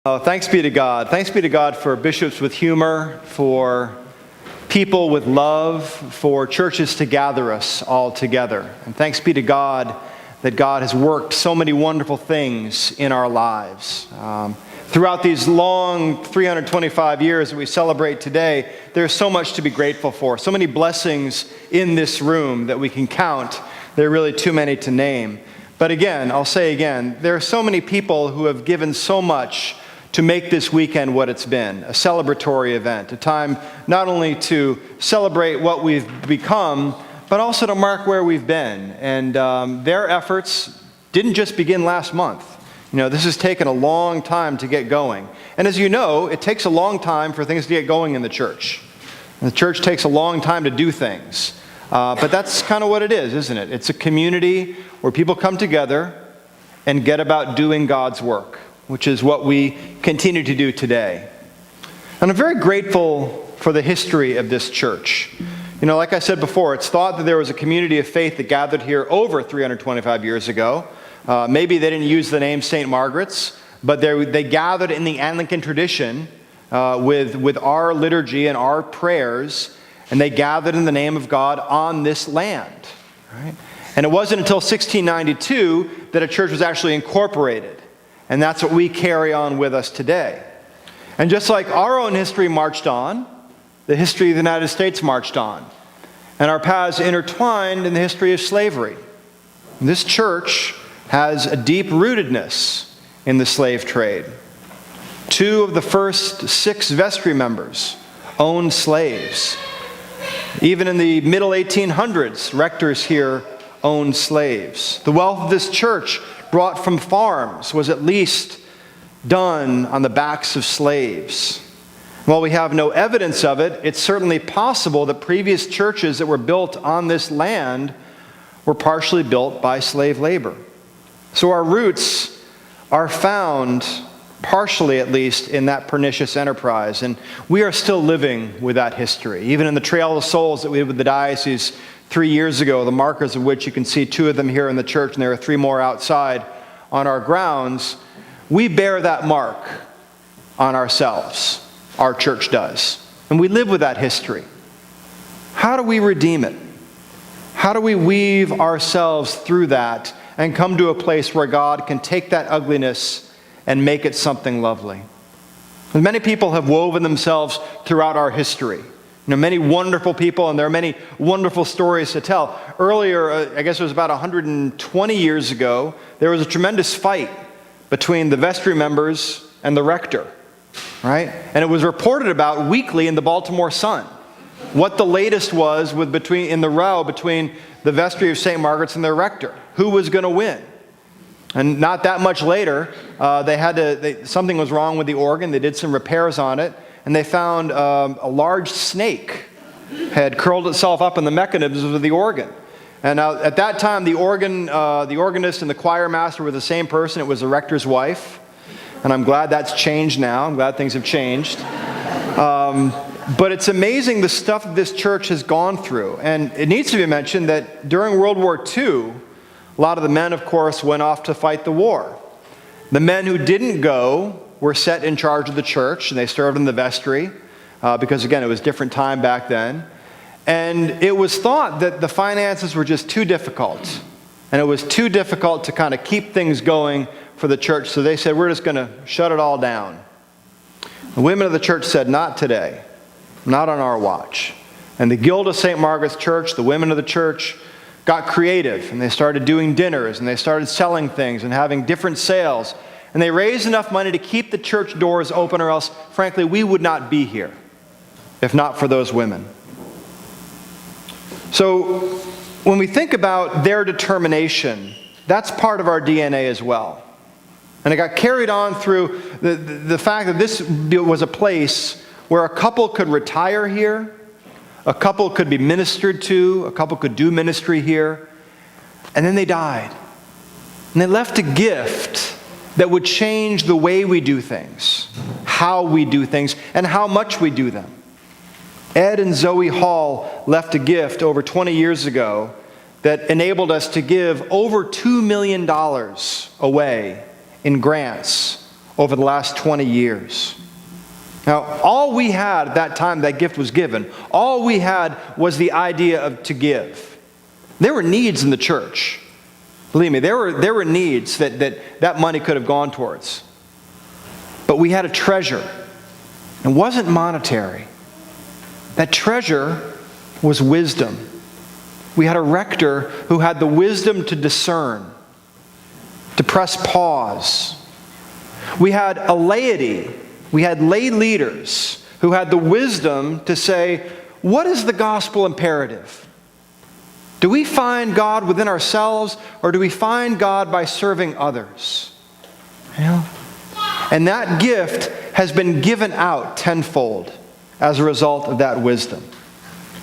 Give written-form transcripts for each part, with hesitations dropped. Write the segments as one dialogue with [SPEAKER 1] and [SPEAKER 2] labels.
[SPEAKER 1] Oh, thanks be to God. Thanks be to God for bishops with humor, for people with love, for churches to gather us all together. And thanks be to God that God has worked so many wonderful things in our lives. Throughout these long 325 years that we celebrate today, there's so much to be grateful for. So many blessings in this room that we can count. There are really too many to name. But again, I'll say again, there are so many people who have given so much to make this weekend what it's been, a celebratory event, a time not only to celebrate what we've become, but also to mark where we've been. And their efforts didn't just begin last month. You know, this has taken a long time to get going. And as you know, it takes a long time for things to get going in the church. And the church takes a long time to do things. But that's kind of what it is, isn't it? It's a community where people come together and get about doing God's work, which is what we continue to do today. And I'm very grateful for the history of this church. You know, like I said before, it's thought that there was a community of faith that gathered here over 325 years ago. Maybe they didn't use the name St. Margaret's, but they gathered in the Anglican tradition with our liturgy and our prayers, and they gathered in the name of God on this land. Right? And it wasn't until 1692 that a church was actually incorporated. And that's what we carry on with us today. And just like our own history marched on, the history of the United States marched on. And our paths intertwined in the history of slavery. And this church has a deep rootedness in the slave trade. 2 of the first 6 vestry members owned slaves. Even in the middle 1800s, rectors here owned slaves. The wealth of this church brought from farms was at least done on the backs of slaves. While we have no evidence of it, it's certainly possible that previous churches that were built on this land were partially built by slave labor. So our roots are found, partially at least, in that pernicious enterprise. And we are still living with that history. Even in the Trail of Souls that we did with the diocese 3 years ago, the markers of which you can see 2 of them here in the church, and there are 3 more outside on our grounds, we bear that mark on ourselves. Our church does. And we live with that history. How do we redeem it? How do we weave ourselves through that and come to a place where God can take that ugliness and make it something lovely? And many people have woven themselves throughout our history. You know, many wonderful people, and there are many wonderful stories to tell. Earlier, I guess it was about 120 years ago, there was a tremendous fight between the vestry members and the rector, right? And it was reported about weekly in the Baltimore Sun what the latest was in the row between the vestry of St. Margaret's and their rector. Who was going to win? And not that much later, something was wrong with the organ. They did some repairs on it, and they found a large snake had curled itself up in the mechanisms of the organ. And at that time, the organist and the choir master were the same person. It was the rector's wife. And I'm glad that's changed now. I'm glad things have changed. But it's amazing the stuff that this church has gone through. And it needs to be mentioned that during World War II, a lot of the men, of course, went off to fight the war. The men who didn't go were set in charge of the church, and they served in the vestry, because, again, it was a different time back then. And it was thought that the finances were just too difficult, and it was too difficult to kind of keep things going for the church, so they said, we're just going to shut it all down. The women of the church said, not today, not on our watch. And the Guild of St. Margaret's Church, the women of the church, got creative, and they started doing dinners, and they started selling things and having different sales. And they raised enough money to keep the church doors open, or else, frankly, we would not be here if not for those women. So when we think about their determination, that's part of our DNA as well. And it got carried on through the fact that this was a place where a couple could retire here, a couple could be ministered to, a couple could do ministry here, and then they died. And they left a gift that would change the way we do things, how we do things, and how much we do them. Ed and Zoe Hall left a gift over 20 years ago that enabled us to give over $2 million away in grants over the last 20 years. Now, all we had at that time that gift was given, all we had was the idea of to give. There were needs in the church. Believe me, there were needs that money could have gone towards. But we had a treasure. It wasn't monetary. That treasure was wisdom. We had a rector who had the wisdom to discern, to press pause. We had a laity. We had lay leaders who had the wisdom to say, what is the gospel imperative? Do we find God within ourselves, or do we find God by serving others? And that gift has been given out tenfold as a result of that wisdom.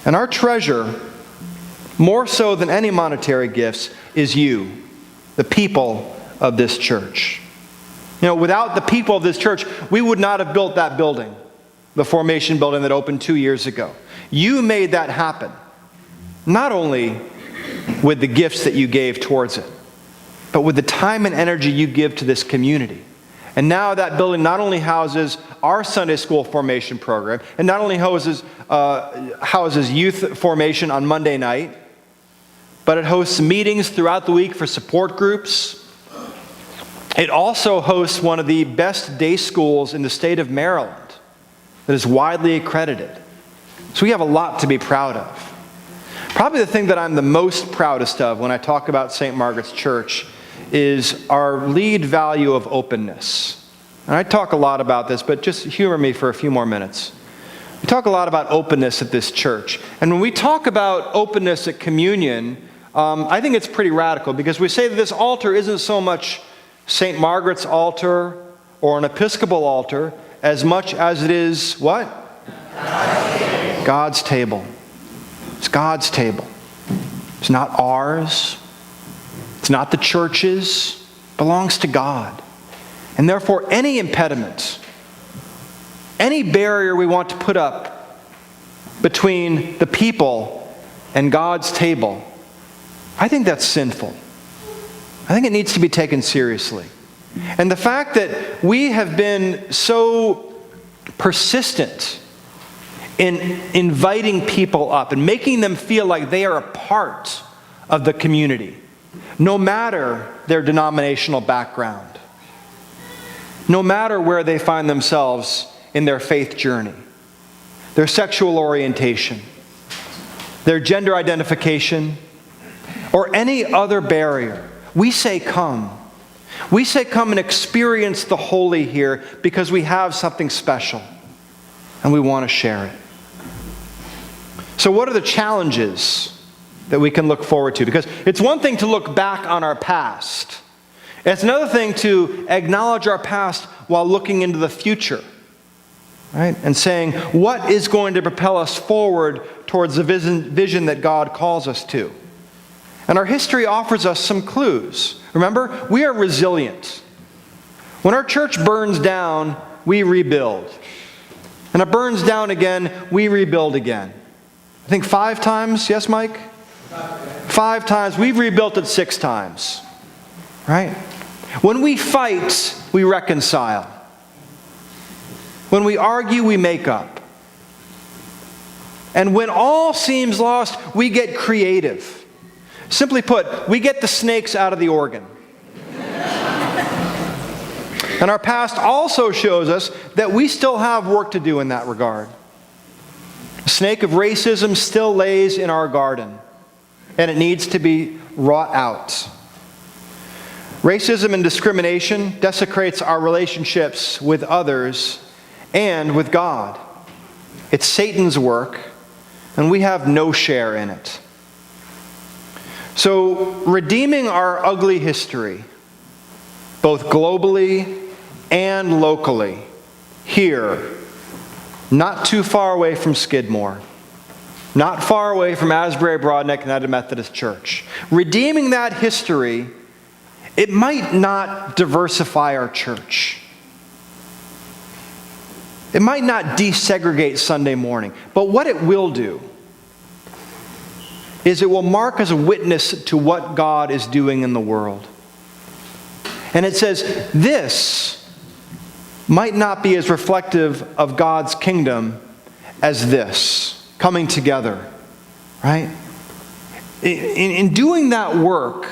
[SPEAKER 1] And our treasure, more so than any monetary gifts, is you, the people of this church. Without the people of this church, we would not have built that building, the Formation building that opened 2 years ago. You made that happen, not only with the gifts that you gave towards it, but with the time and energy you give to this community. And now that building not only houses our Sunday school formation program, and not only houses youth formation on Monday night, but it hosts meetings throughout the week for support groups. It also hosts one of the best day schools in the state of Maryland that is widely accredited. So we have a lot to be proud of. Probably the thing that I'm the most proudest of when I talk about St. Margaret's Church is our lead value of openness. And I talk a lot about this, but just humor me for a few more minutes. We talk a lot about openness at this church. And when we talk about openness at communion, I think it's pretty radical, because we say that this altar isn't so much St. Margaret's altar or an Episcopal altar as much as it is what? God's table. It's God's table. It's not ours. It's not the church's. It belongs to God. And therefore, any impediment, any barrier we want to put up between the people and God's table, I think that's sinful. I think it needs to be taken seriously. And the fact that we have been so persistent in inviting people up and making them feel like they are a part of the community, no matter their denominational background, no matter where they find themselves in their faith journey, their sexual orientation, their gender identification, or any other barrier, we say come. We say come and experience the holy here because we have something special and we want to share it. So what are the challenges that we can look forward to? Because it's one thing to look back on our past. It's another thing to acknowledge our past while looking into the future, right? And saying, what is going to propel us forward towards the vision that God calls us to? And our history offers us some clues. Remember, we are resilient. When our church burns down, we rebuild. And it burns down again, we rebuild again. I think 5 times, yes, Mike? 5 times. We've rebuilt it 6 times. Right? When we fight, we reconcile. When we argue, we make up. And when all seems lost, we get creative. Simply put, we get the snakes out of the organ. And our past also shows us that we still have work to do in that regard. The snake of racism still lays in our garden, and it needs to be wrought out. Racism and discrimination desecrates our relationships with others and with God. It's Satan's work, and we have no share in it. So, redeeming our ugly history, both globally and locally, here, not too far away from Skidmore, not far away from Asbury Broadneck United Methodist Church. Redeeming that history, it might not diversify our church. It might not desegregate Sunday morning, but what it will do is it will mark as a witness to what God is doing in the world. And it says, this might not be as reflective of God's kingdom as this, coming together, right? In doing that work,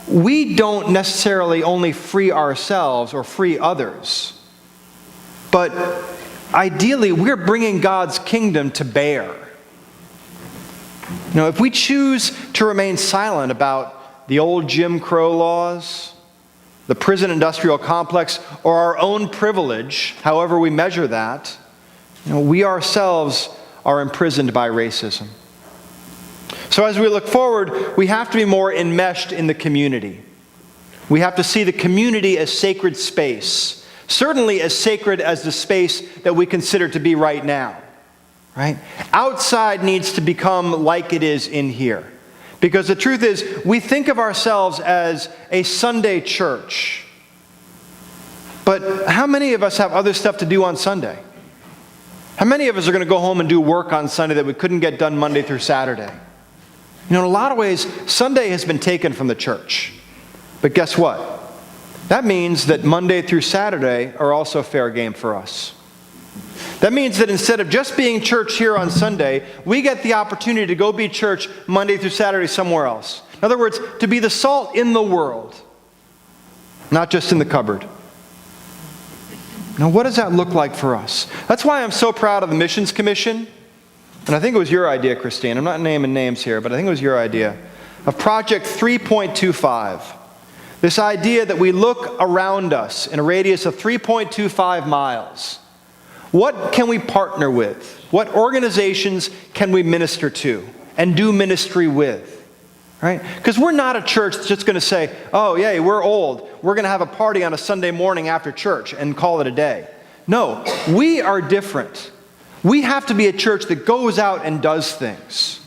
[SPEAKER 1] we don't necessarily only free ourselves or free others, but ideally we're bringing God's kingdom to bear. If we choose to remain silent about the old Jim Crow laws, the prison industrial complex, or our own privilege, however we measure that, we ourselves are imprisoned by racism. So as we look forward, we have to be more enmeshed in the community. We have to see the community as sacred space, certainly as sacred as the space that we consider to be right now. Right? Outside needs to become like it is in here. Because the truth is, we think of ourselves as a Sunday church. But how many of us have other stuff to do on Sunday? How many of us are going to go home and do work on Sunday that we couldn't get done Monday through Saturday? In a lot of ways, Sunday has been taken from the church. But guess what? That means that Monday through Saturday are also fair game for us. That means that instead of just being church here on Sunday, we get the opportunity to go be church Monday through Saturday somewhere else. In other words, to be the salt in the world, not just in the cupboard. Now, what does that look like for us? That's why I'm so proud of the Missions Commission. And I think it was your idea, Christine. I'm not naming names here, but I think it was your idea. Of Project 3.25. This idea that we look around us in a radius of 3.25 miles. What can we partner with? What organizations can we minister to and do ministry with? Right? Because we're not a church that's just going to say, oh, yeah, we're old. We're going to have a party on a Sunday morning after church and call it a day. No, we are different. We have to be a church that goes out and does things.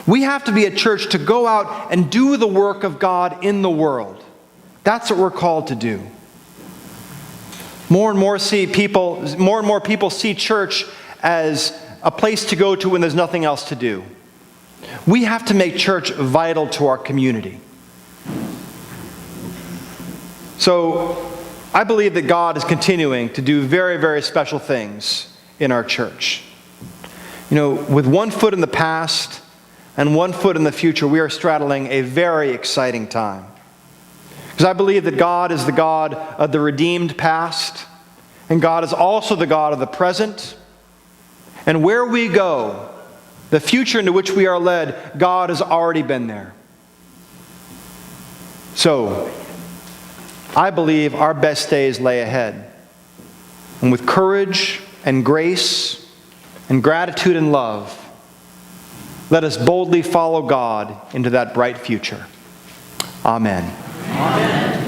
[SPEAKER 1] We have to be a church to go out and do the work of God in the world. That's what we're called to do. More and more people see church as a place to go to when there's nothing else to do. We have to make church vital to our community. So, I believe that God is continuing to do very, very special things in our church. With one foot in the past and one foot in the future, we are straddling a very exciting time. Because I believe that God is the God of the redeemed past, and God is also the God of the present. And where we go, the future into which we are led, God has already been there. So, I believe our best days lay ahead. And with courage and grace and gratitude and love, let us boldly follow God into that bright future. Amen.
[SPEAKER 2] Amen.